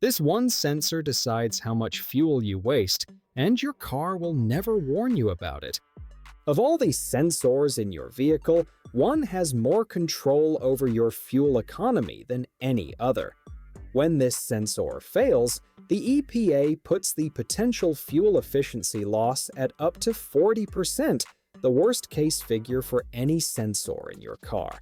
This one sensor decides how much fuel you waste, and your car will never warn you about it. Of all these sensors in your vehicle, one has more control over your fuel economy than any other. When this sensor fails, the EPA puts the potential fuel efficiency loss at up to 40%, the worst-case figure for any sensor in your car.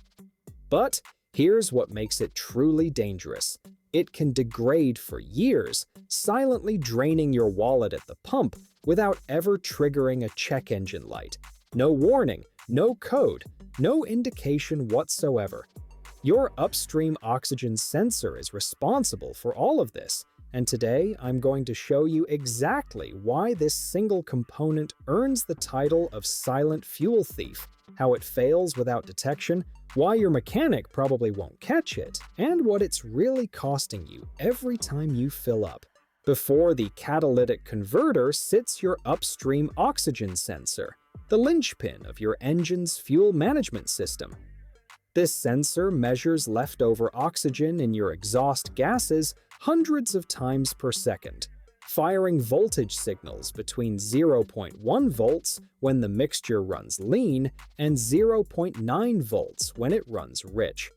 But here's what makes it truly dangerous. It can degrade for years, silently draining your wallet at the pump without ever triggering a check engine light. No warning, no code, no indication whatsoever. Your upstream oxygen sensor is responsible for all of this, and today I'm going to show you exactly why this single component earns the title of silent fuel thief, how it fails without detection, why your mechanic probably won't catch it, and what it's really costing you every time you fill up. Before the catalytic converter sits your upstream oxygen sensor, the linchpin of your engine's fuel management system. This sensor measures leftover oxygen in your exhaust gases hundreds of times per second, firing voltage signals between 0.1 volts when the mixture runs lean and 0.9 volts when it runs rich.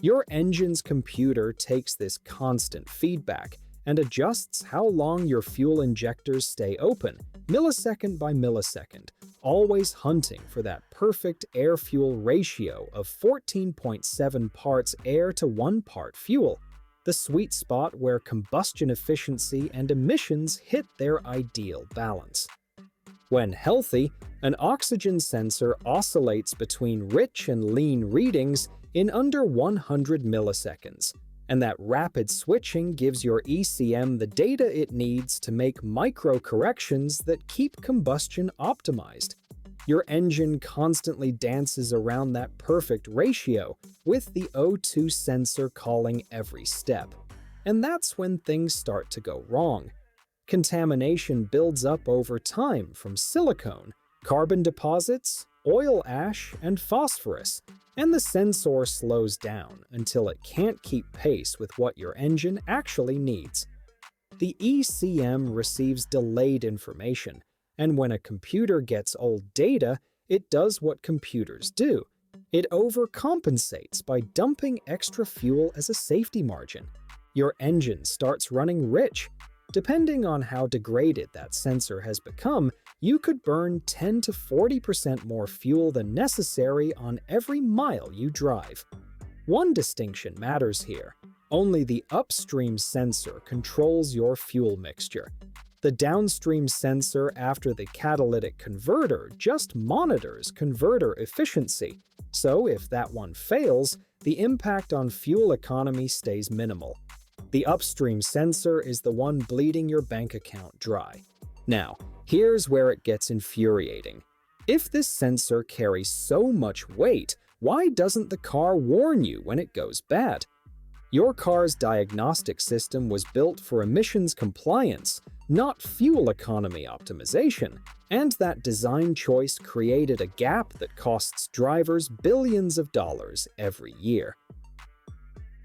Your engine's computer takes this constant feedback and adjusts how long your fuel injectors stay open, millisecond by millisecond, always hunting for that perfect air-fuel ratio of 14.7 parts air to 1 part fuel, the sweet spot where combustion efficiency and emissions hit their ideal balance. When healthy, an oxygen sensor oscillates between rich and lean readings in under 100 milliseconds, and that rapid switching gives your ECM the data it needs to make micro-corrections that keep combustion optimized. Your engine constantly dances around that perfect ratio, with the O2 sensor calling every step. And that's when things start to go wrong. Contamination builds up over time from silicone, carbon deposits, oil ash, and phosphorus, and the sensor slows down until it can't keep pace with what your engine actually needs. The ECM receives delayed information, and when a computer gets old data, it does what computers do. It overcompensates by dumping extra fuel as a safety margin. Your engine starts running rich. Depending on how degraded that sensor has become, you could burn 10 to 40% more fuel than necessary on every mile you drive. One distinction matters here. Only the upstream sensor controls your fuel mixture. The downstream sensor after the catalytic converter just monitors converter efficiency. So if that one fails, the impact on fuel economy stays minimal. The upstream sensor is the one bleeding your bank account dry. Now, here's where it gets infuriating. If this sensor carries so much weight, why doesn't the car warn you when it goes bad? Your car's diagnostic system was built for emissions compliance, not fuel economy optimization, and that design choice created a gap that costs drivers billions of dollars every year.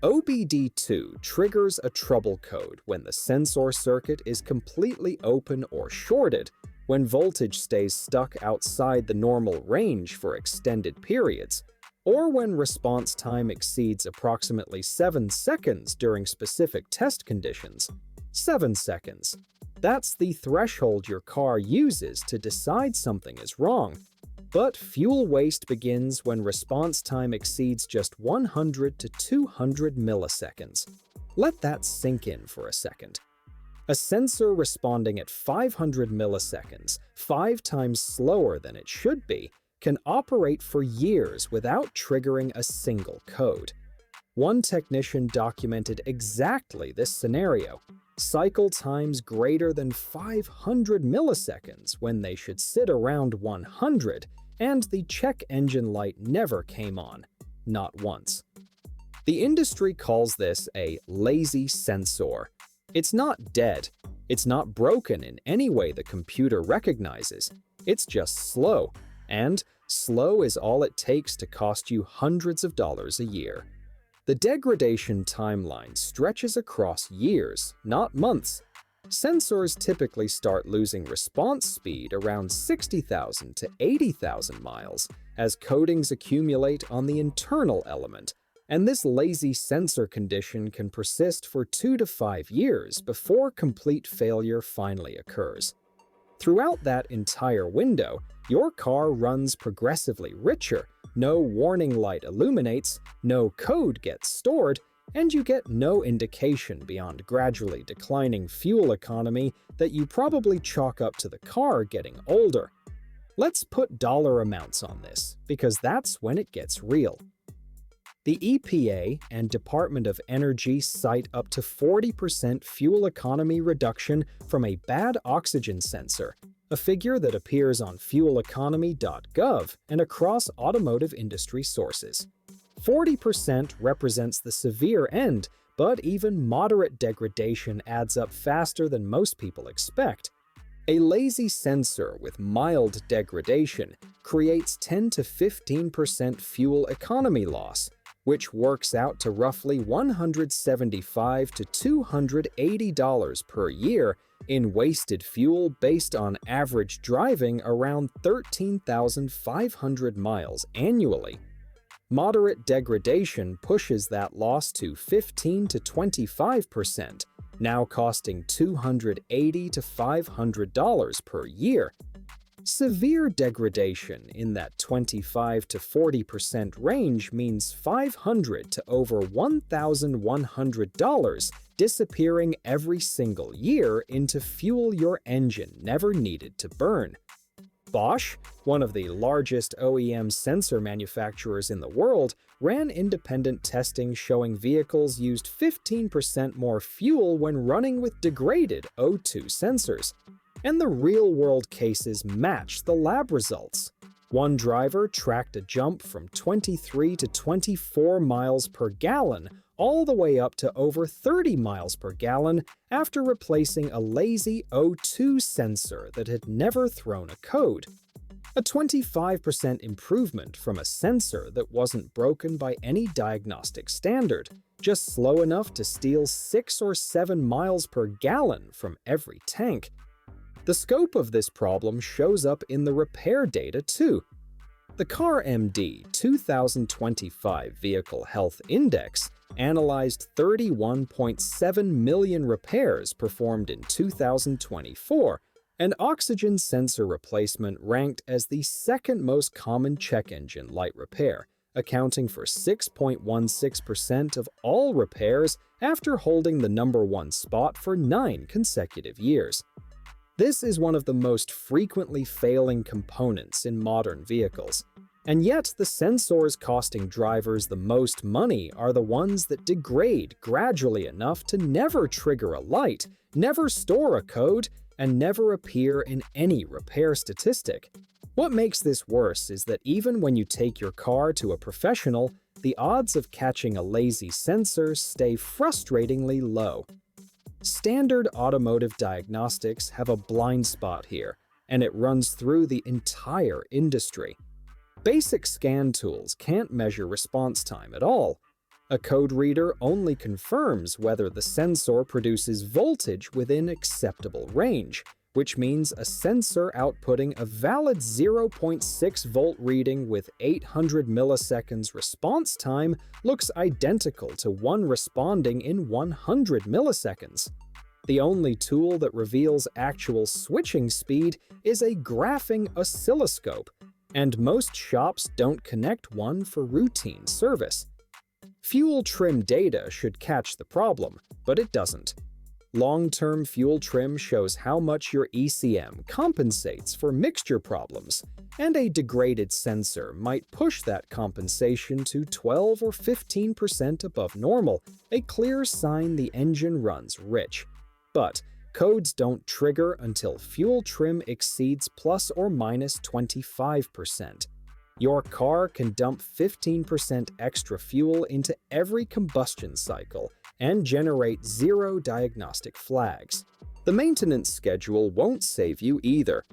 OBD2 triggers a trouble code when the sensor circuit is completely open or shorted, when voltage stays stuck outside the normal range for extended periods, or when response time exceeds approximately 7 seconds during specific test conditions. 7 seconds. That's the threshold your car uses to decide something is wrong. But fuel waste begins when response time exceeds just 100 to 200 milliseconds. Let that sink in for a second. A sensor responding at 500 milliseconds, 5 times slower than it should be, can operate for years without triggering a single code. One technician documented exactly this scenario. Cycle times greater than 500 milliseconds when they should sit around 100, and the check engine light never came on, not once. The industry calls this a lazy sensor. It's not dead. It's not broken in any way the computer recognizes. It's just slow, and slow is all it takes to cost you hundreds of dollars a year. The degradation timeline stretches across years, not months. Sensors typically start losing response speed around 60,000 to 80,000 miles as coatings accumulate on the internal element, and this lazy sensor condition can persist for 2 to 5 years before complete failure finally occurs. Throughout that entire window, your car runs progressively richer, no warning light illuminates, no code gets stored, and you get no indication beyond gradually declining fuel economy that you probably chalk up to the car getting older. Let's put dollar amounts on this, because that's when it gets real. The EPA and Department of Energy cite up to 40% fuel economy reduction from a bad oxygen sensor, a figure that appears on fueleconomy.gov and across automotive industry sources. 40% represents the severe end, but even moderate degradation adds up faster than most people expect. A lazy sensor with mild degradation creates 10 to 15% fuel economy loss, which works out to roughly $175 to $280 per year in wasted fuel based on average driving around 13,500 miles annually. Moderate degradation pushes that loss to 15 to 25%, now costing $280 to $500 per year. Severe degradation in that 25 to 40% range means $500 to over $1,100 disappearing every single year into fuel your engine never needed to burn. Bosch, one of the largest OEM sensor manufacturers in the world, ran independent testing showing vehicles used 15% more fuel when running with degraded O2 sensors. And the real-world cases match the lab results. One driver tracked a jump from 23 to 24 miles per gallon all the way up to over 30 miles per gallon after replacing a lazy O2 sensor that had never thrown a code. A 25% improvement from a sensor that wasn't broken by any diagnostic standard, just slow enough to steal 6 or 7 miles per gallon from every tank. The scope of this problem shows up in the repair data too. The CarMD 2025 Vehicle Health Index analyzed 31.7 million repairs performed in 2024, and oxygen sensor replacement ranked as the second most common check engine light repair, accounting for 6.16% of all repairs after holding the #1 spot for 9 consecutive years. This is one of the most frequently failing components in modern vehicles. And yet, the sensors costing drivers the most money are the ones that degrade gradually enough to never trigger a light, never store a code, and never appear in any repair statistic. What makes this worse is that even when you take your car to a professional, the odds of catching a lazy sensor stay frustratingly low. Standard automotive diagnostics have a blind spot here, and it runs through the entire industry. Basic scan tools can't measure response time at all. A code reader only confirms whether the sensor produces voltage within acceptable range, which means a sensor outputting a valid 0.6 volt reading with 800 milliseconds response time looks identical to one responding in 100 milliseconds. The only tool that reveals actual switching speed is a graphing oscilloscope, and most shops don't connect one for routine service. Fuel trim data should catch the problem, but it doesn't. Long-term fuel trim shows how much your ECM compensates for mixture problems, and a degraded sensor might push that compensation to 12 or 15% above normal, a clear sign the engine runs rich. But codes don't trigger until fuel trim exceeds plus or minus 25%. Your car can dump 15% extra fuel into every combustion cycle and generate 0 diagnostic flags. The maintenance schedule won't save you either.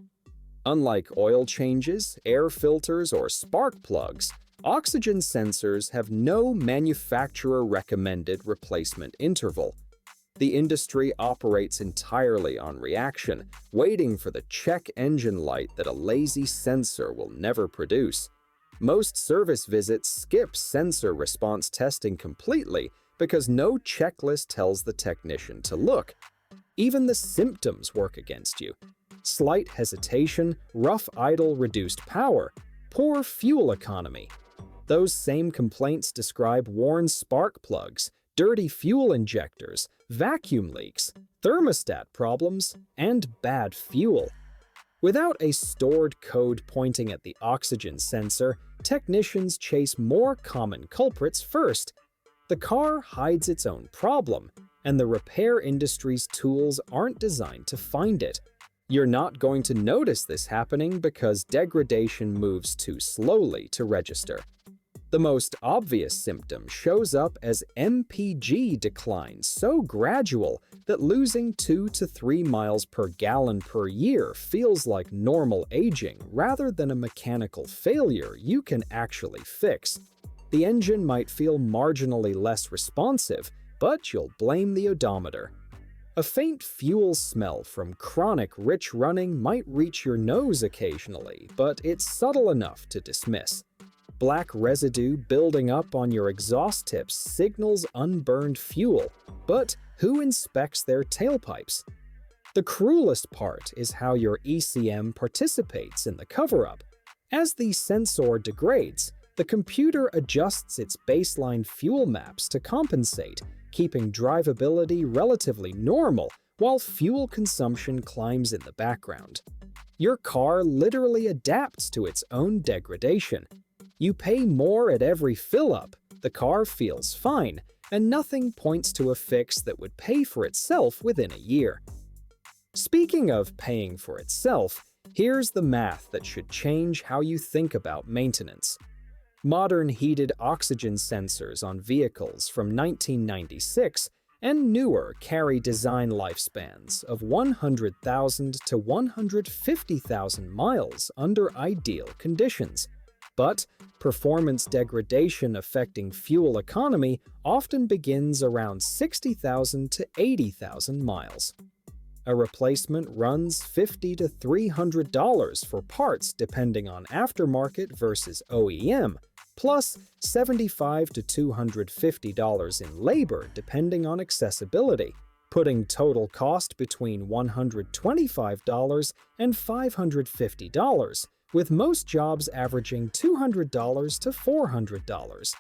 Unlike oil changes, air filters, or spark plugs, Oxygen sensors have no manufacturer-recommended replacement interval. The industry operates entirely on reaction, waiting for the check engine light that a lazy sensor will never produce. Most service visits skip sensor response testing completely because no checklist tells the technician to look. Even the symptoms work against you. Slight hesitation, rough idle, reduced power, poor fuel economy. Those same complaints describe worn spark plugs, dirty fuel injectors, vacuum leaks, thermostat problems, and bad fuel. Without a stored code pointing at the oxygen sensor, technicians chase more common culprits first. The car hides its own problem, and the repair industry's tools aren't designed to find it. You're not going to notice this happening because degradation moves too slowly to register. The most obvious symptom shows up as MPG decline so gradual that losing 2 to 3 miles per gallon per year feels like normal aging rather than a mechanical failure you can actually fix. The engine might feel marginally less responsive, but you'll blame the odometer. A faint fuel smell from chronic rich running might reach your nose occasionally, but it's subtle enough to dismiss. Black residue building up on your exhaust tips signals unburned fuel, but who inspects their tailpipes? The cruelest part is how your ECM participates in the cover-up. As the sensor degrades, the computer adjusts its baseline fuel maps to compensate, keeping drivability relatively normal while fuel consumption climbs in the background. Your car literally adapts to its own degradation. You pay more at every fill-up, the car feels fine, and nothing points to a fix that would pay for itself within a year. Speaking of paying for itself, here's the math that should change how you think about maintenance. Modern heated oxygen sensors on vehicles from 1996 and newer carry design lifespans of 100,000 to 150,000 miles under ideal conditions. But performance degradation affecting fuel economy often begins around 60,000 to 80,000 miles. A replacement runs $50 to $300 for parts depending on aftermarket versus OEM, plus $75 to $250 in labor depending on accessibility, putting total cost between $125 and $550, with most jobs averaging $200 to $400.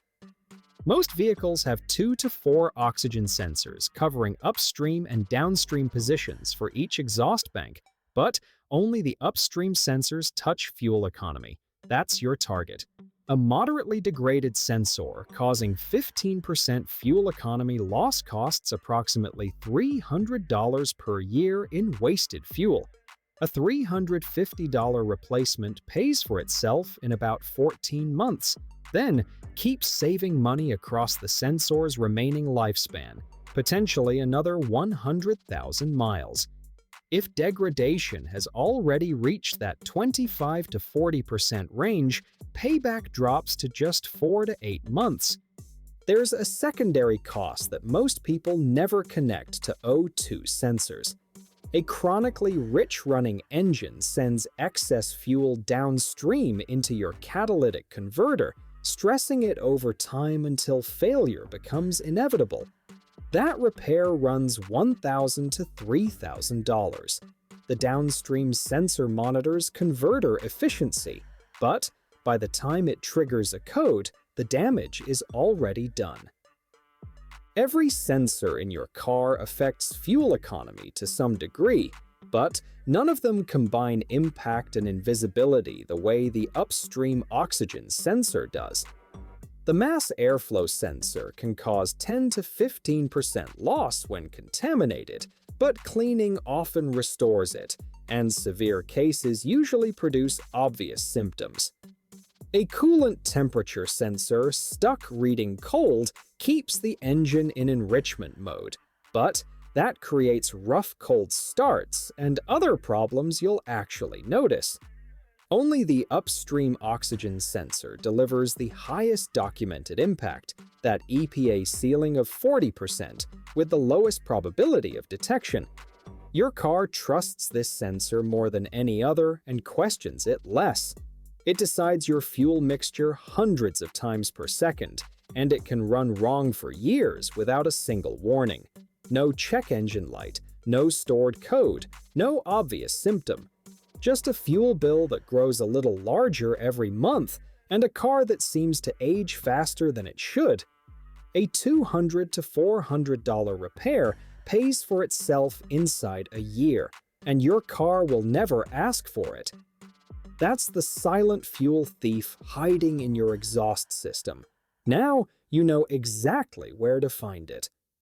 Most vehicles have 2 to 4 oxygen sensors covering upstream and downstream positions for each exhaust bank, but only the upstream sensors touch fuel economy. That's your target. A moderately degraded sensor causing 15% fuel economy loss costs approximately $300 per year in wasted fuel. A $350 replacement pays for itself in about 14 months, then keeps saving money across the sensor's remaining lifespan, potentially another 100,000 miles. If degradation has already reached that 25 to 40% range, payback drops to just 4 to 8 months. There's a secondary cost that most people never connect to O2 sensors. A chronically rich-running engine sends excess fuel downstream into your catalytic converter, stressing it over time until failure becomes inevitable. That repair runs $1,000 to $3,000. The downstream sensor monitors converter efficiency, but by the time it triggers a code, the damage is already done. Every sensor in your car affects fuel economy to some degree, but none of them combine impact and invisibility the way the upstream oxygen sensor does. The mass airflow sensor can cause 10 to 15% loss when contaminated, but cleaning often restores it, and severe cases usually produce obvious symptoms. A coolant temperature sensor stuck reading cold keeps the engine in enrichment mode, but that creates rough cold starts and other problems you'll actually notice. Only the upstream oxygen sensor delivers the highest documented impact, that EPA ceiling of 40%, with the lowest probability of detection. Your car trusts this sensor more than any other and questions it less. It decides your fuel mixture hundreds of times per second, and it can run wrong for years without a single warning. No check engine light, no stored code, no obvious symptom. Just a fuel bill that grows a little larger every month, and a car that seems to age faster than it should. A $200 to $400 repair pays for itself inside a year, and your car will never ask for it. That's the silent fuel thief hiding in your exhaust system. Now you know exactly where to find it.